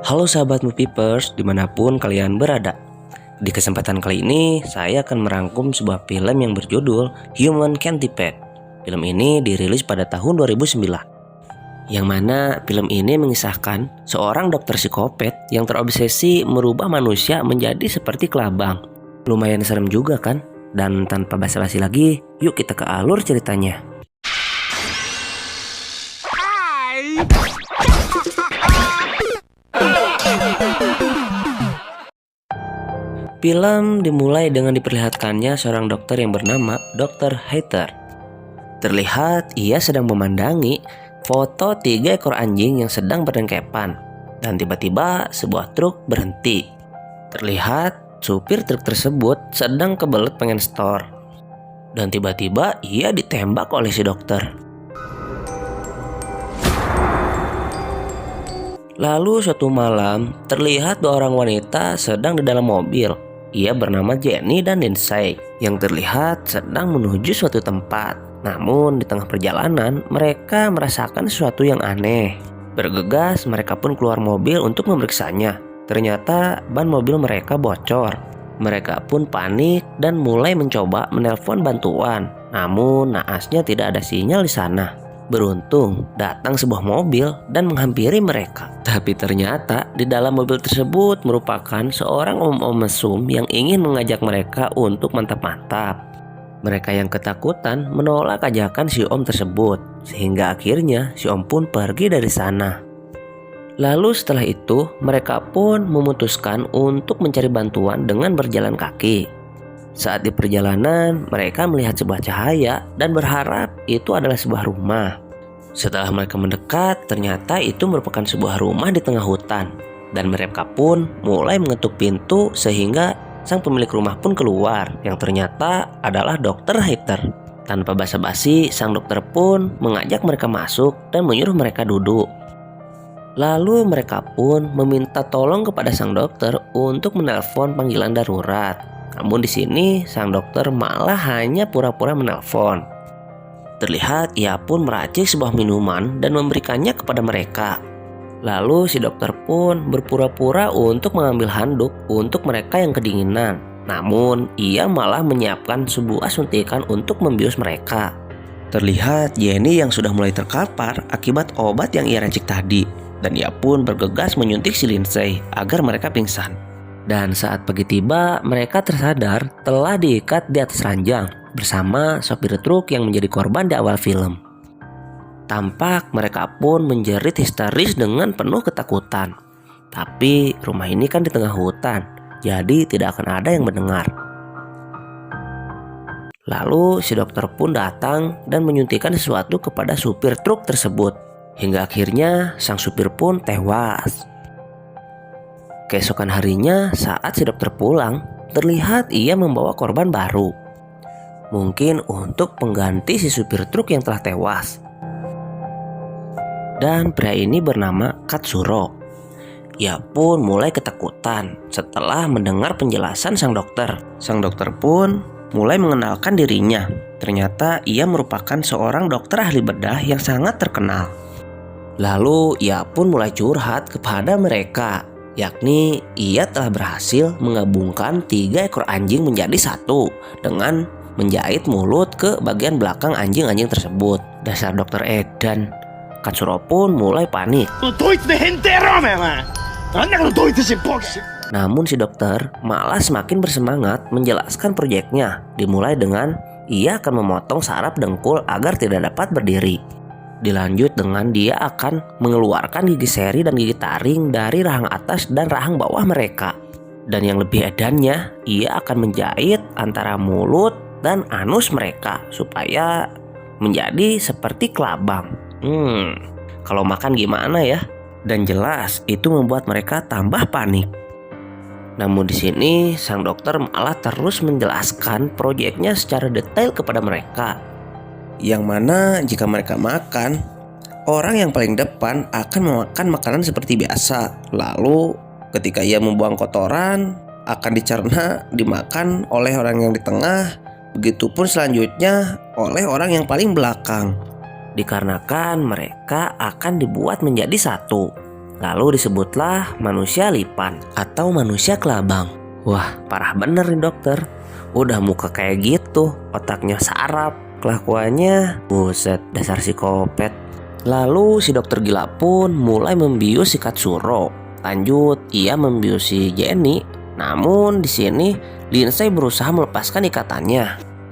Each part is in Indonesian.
Halo sahabat Movieverse dimanapun kalian berada. Di kesempatan kali ini saya akan merangkum sebuah film yang berjudul Human Centipede. Film ini dirilis pada tahun 2009. Yang mana film ini mengisahkan seorang dokter psikopat yang terobsesi merubah manusia menjadi seperti kelabang. Lumayan serem juga kan? Dan tanpa basa-basi lagi, yuk kita ke alur ceritanya. Film dimulai dengan diperlihatkannya seorang dokter yang bernama Dr. Heather. Terlihat ia sedang memandangi foto 3 ekor anjing yang sedang berdengkepan. Dan tiba-tiba sebuah truk berhenti. Terlihat supir truk tersebut sedang kebelet pengen store. Dan tiba-tiba ia ditembak oleh si dokter. Lalu suatu malam terlihat 2 orang wanita sedang di dalam mobil. Ia bernama Jenny dan Lindsay yang terlihat sedang menuju suatu tempat. Namun di tengah perjalanan mereka merasakan sesuatu yang aneh. Bergegas mereka pun keluar mobil untuk memeriksanya. Ternyata ban mobil mereka bocor. Mereka pun panik dan mulai mencoba menelpon bantuan. Namun naasnya tidak ada sinyal di sana. Beruntung datang sebuah mobil dan menghampiri mereka. Tapi ternyata di dalam mobil tersebut merupakan seorang om-om mesum yang ingin mengajak mereka untuk mantap-mantap. Mereka yang ketakutan menolak ajakan si om tersebut, sehingga akhirnya si om pun pergi dari sana. Lalu setelah itu mereka pun memutuskan untuk mencari bantuan dengan berjalan kaki. Saat di perjalanan, mereka melihat sebuah cahaya dan berharap itu adalah sebuah rumah. Setelah mereka mendekat, ternyata itu merupakan sebuah rumah di tengah hutan. Dan mereka pun mulai mengetuk pintu sehingga sang pemilik rumah pun keluar, yang ternyata adalah Dr. Heather. Tanpa basa-basi, sang dokter pun mengajak mereka masuk dan menyuruh mereka duduk. Lalu mereka pun meminta tolong kepada sang dokter untuk menelpon panggilan darurat. Namun di sini sang dokter malah hanya pura-pura menelpon. Terlihat ia pun meracik sebuah minuman dan memberikannya kepada mereka. Lalu si dokter pun berpura-pura untuk mengambil handuk untuk mereka yang kedinginan. Namun ia malah menyiapkan sebuah suntikan untuk membius mereka. Terlihat Jenny yang sudah mulai terkapar akibat obat yang ia racik tadi. Dan ia pun bergegas menyuntik si Lindsay agar mereka pingsan. Dan saat pagi tiba, mereka tersadar telah diikat di atas ranjang bersama sopir truk yang menjadi korban di awal film. Tampak mereka pun menjerit histeris dengan penuh ketakutan. Tapi rumah ini kan di tengah hutan, jadi tidak akan ada yang mendengar. Lalu si dokter pun datang dan menyuntikkan sesuatu kepada supir truk tersebut. Hingga akhirnya sang supir pun tewas. Keesokan harinya saat si dokter pulang, terlihat ia membawa korban baru. Mungkin untuk pengganti si supir truk yang telah tewas. Dan pria ini bernama Katsuro. Ia pun mulai ketakutan setelah mendengar penjelasan sang dokter. Sang dokter pun mulai mengenalkan dirinya. Ternyata ia merupakan seorang dokter ahli bedah yang sangat terkenal. Lalu ia pun mulai curhat kepada mereka. Yakni ia telah berhasil menggabungkan 3 ekor anjing menjadi satu dengan menjahit mulut ke bagian belakang anjing-anjing tersebut. Dasar dokter edan. Katsuro pun mulai panik. Namun si dokter malah semakin bersemangat menjelaskan proyeknya. Dimulai dengan ia akan memotong saraf dengkul agar tidak dapat berdiri. Dilanjut dengan dia akan mengeluarkan gigi seri dan gigi taring dari rahang atas dan rahang bawah mereka. Dan yang lebih edannya, ia akan menjahit antara mulut dan anus mereka supaya menjadi seperti kelabang. Kalau makan gimana ya? Dan jelas itu membuat mereka tambah panik. Namun di sini sang dokter malah terus menjelaskan proyeknya secara detail kepada mereka. Yang mana jika mereka makan, orang yang paling depan akan memakan makanan seperti biasa. Lalu ketika ia membuang kotoran, akan dicerna, dimakan oleh orang yang di tengah. Begitupun selanjutnya oleh orang yang paling belakang. Dikarenakan mereka akan dibuat menjadi satu. Lalu disebutlah manusia lipan atau manusia kelabang. Wah, parah bener nih dokter. Udah muka kayak gitu, otaknya sarap, kelakuannya buset, dasar psikopat. Lalu si dokter gila pun mulai membius si Katsuro. Lanjut, ia membius si Jenny. Namun di sini Lindsay berusaha melepaskan ikatannya.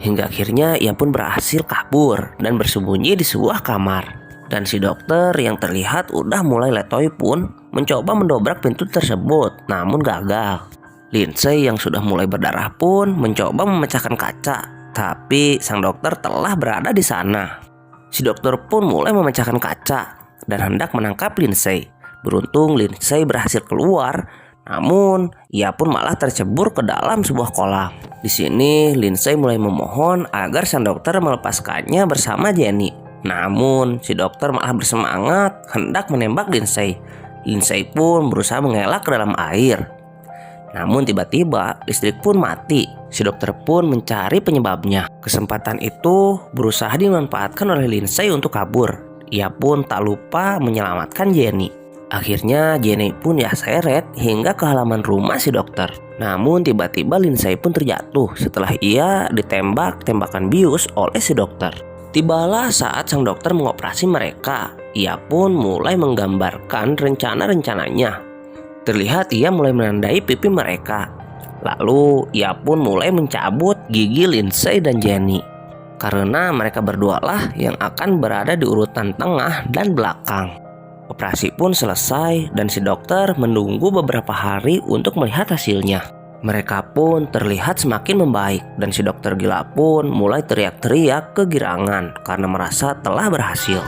Hingga akhirnya ia pun berhasil kabur dan bersembunyi di sebuah kamar. Dan si dokter yang terlihat udah mulai letoy pun mencoba mendobrak pintu tersebut, namun gagal. Lindsay yang sudah mulai berdarah pun mencoba memecahkan kaca, tapi sang dokter telah berada di sana. Si dokter pun mulai memecahkan kaca dan hendak menangkap Lindsay. Beruntung Lindsay berhasil keluar, namun ia pun malah tercebur ke dalam sebuah kolam. Di sini Lindsay mulai memohon agar sang dokter melepaskannya bersama Jenny. Namun si dokter malah bersemangat hendak menembak Lindsay. Lindsay pun berusaha mengelak ke dalam air. Namun tiba-tiba listrik pun mati. Si dokter pun mencari penyebabnya. Kesempatan itu berusaha dimanfaatkan oleh Lindsay untuk kabur. Ia pun tak lupa menyelamatkan Jenny. Akhirnya Jenny pun diseret hingga ke halaman rumah si dokter. Namun tiba-tiba Lindsay pun terjatuh setelah ia ditembak tembakan bius oleh si dokter. Tibalah saat sang dokter mengoperasi mereka. Ia pun mulai menggambarkan rencana-rencananya. Terlihat ia mulai menandai pipi mereka. Lalu ia pun mulai mencabut gigi Lindsay dan Jenny. Karena mereka berdualah yang akan berada di urutan tengah dan belakang. Operasi pun selesai dan si dokter menunggu beberapa hari untuk melihat hasilnya. Mereka pun terlihat semakin membaik dan si dokter gila pun mulai teriak-teriak kegirangan karena merasa telah berhasil.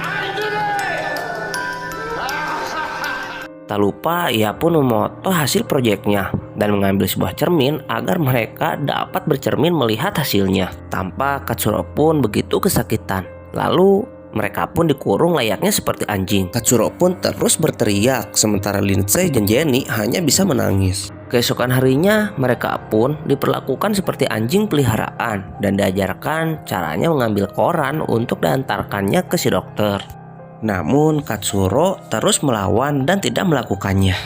Tak lupa ia pun memoto hasil proyeknya dan mengambil sebuah cermin agar mereka dapat bercermin melihat hasilnya. Tampak Katsuro pun begitu kesakitan. Lalu mereka pun dikurung layaknya seperti anjing. Katsuro pun terus berteriak sementara Lindsay dan Jenny hanya bisa menangis. Keesokan harinya mereka pun diperlakukan seperti anjing peliharaan dan diajarkan caranya mengambil koran untuk diantarkannya ke si dokter. Namun Katsuro terus melawan dan tidak melakukannya.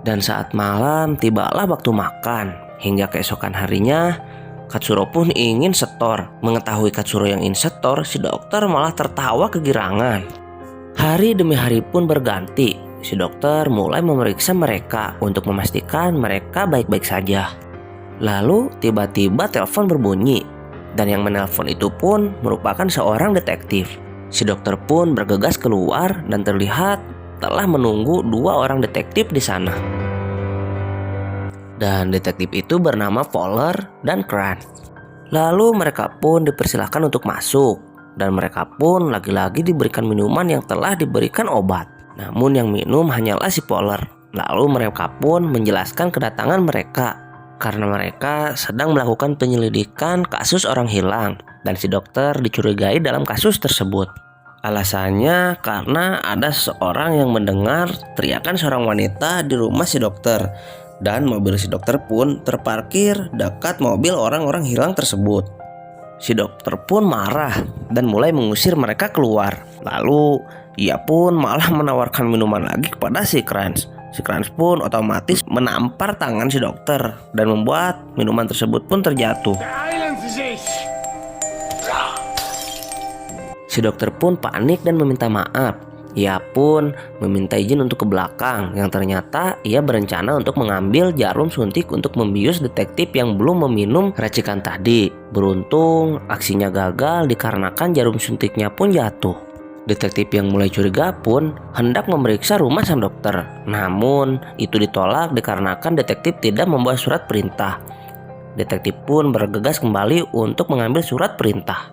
Dan saat malam tibalah waktu makan. Hingga keesokan harinya Katsuro pun ingin setor. Mengetahui Katsuro yang ingin setor, si dokter malah tertawa kegirangan. Hari demi hari pun berganti. Si dokter mulai memeriksa mereka untuk memastikan mereka baik-baik saja. Lalu tiba-tiba telepon berbunyi. Dan yang menelpon itu pun merupakan seorang detektif. Si dokter pun bergegas keluar dan terlihat telah menunggu dua orang detektif di sana. Dan detektif itu bernama Fowler dan Crane. Lalu mereka pun dipersilahkan untuk masuk. Dan mereka pun lagi-lagi diberikan minuman yang telah diberikan obat. Namun yang minum hanyalah si Fowler. Lalu mereka pun menjelaskan kedatangan mereka karena mereka sedang melakukan penyelidikan kasus orang hilang. Dan si dokter dicurigai dalam kasus tersebut. Alasannya karena ada seseorang yang mendengar teriakan seorang wanita di rumah si dokter. Dan mobil si dokter pun terparkir dekat mobil orang-orang hilang tersebut. Si dokter pun marah dan mulai mengusir mereka keluar. Lalu ia pun malah menawarkan minuman lagi kepada si Crane. Si Crane pun otomatis menampar tangan si dokter dan membuat minuman tersebut pun terjatuh. Si dokter pun panik dan meminta maaf. Ia pun meminta izin untuk ke belakang yang ternyata ia berencana untuk mengambil jarum suntik untuk membius detektif yang belum meminum racikan tadi. Beruntung aksinya gagal dikarenakan jarum suntiknya pun jatuh. Detektif yang mulai curiga pun hendak memeriksa rumah sang dokter. Namun itu ditolak dikarenakan detektif tidak membawa surat perintah. Detektif pun bergegas kembali untuk mengambil surat perintah.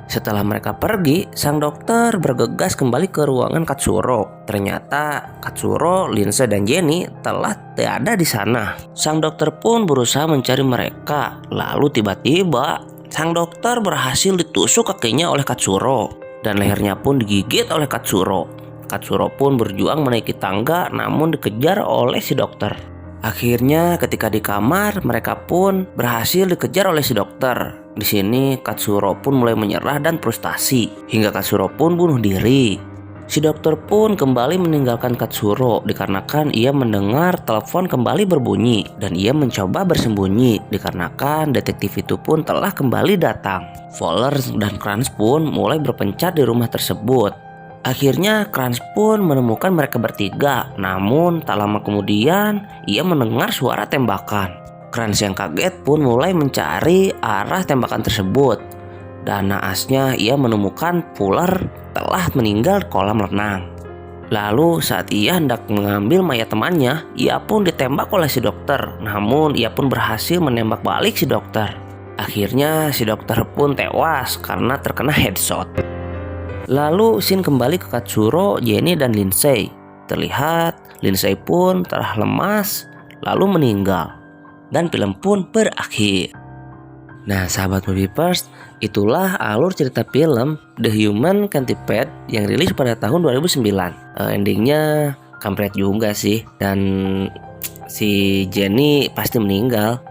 Setelah mereka pergi, sang dokter bergegas kembali ke ruangan Katsuro. Ternyata Katsuro, Lindsay dan Jenny telah tiada di sana. Sang dokter pun berusaha mencari mereka. Lalu tiba-tiba sang dokter berhasil ditusuk kakinya oleh Katsuro dan lehernya pun digigit oleh Katsuro. Katsuro pun berjuang menaiki tangga namun dikejar oleh si dokter. Akhirnya ketika di kamar mereka pun berhasil dikejar oleh si dokter. Di sini Katsuro pun mulai menyerah dan frustasi hingga Katsuro pun bunuh diri. Si dokter pun kembali meninggalkan Katsuro dikarenakan ia mendengar telepon kembali berbunyi dan ia mencoba bersembunyi dikarenakan detektif itu pun telah kembali datang. Fowler dan Krantz pun mulai berpencar di rumah tersebut. Akhirnya Krantz pun menemukan mereka bertiga, namun tak lama kemudian ia mendengar suara tembakan. Krantz yang kaget pun mulai mencari arah tembakan tersebut. Dan naasnya ia menemukan Fuller telah meninggal di kolam renang. Lalu saat ia hendak mengambil mayat temannya, ia pun ditembak oleh si dokter. Namun ia pun berhasil menembak balik si dokter. Akhirnya si dokter pun tewas karena terkena headshot. Lalu scene kembali ke Katsuro, Jenny dan Lindsay. Terlihat Lindsay pun telah lemas lalu meninggal. Dan film pun berakhir. Nah sahabat Moviepers, itulah alur cerita film The Human Centipede yang rilis pada tahun 2009. Endingnya kampret juga sih, dan si Jenny pasti meninggal.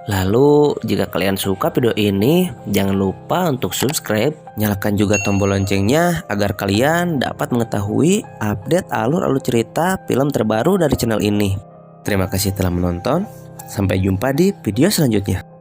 Lalu jika kalian suka video ini, jangan lupa untuk subscribe, nyalakan juga tombol loncengnya agar kalian dapat mengetahui update alur-alur cerita film terbaru dari channel ini. Terima kasih telah menonton, sampai jumpa di video selanjutnya.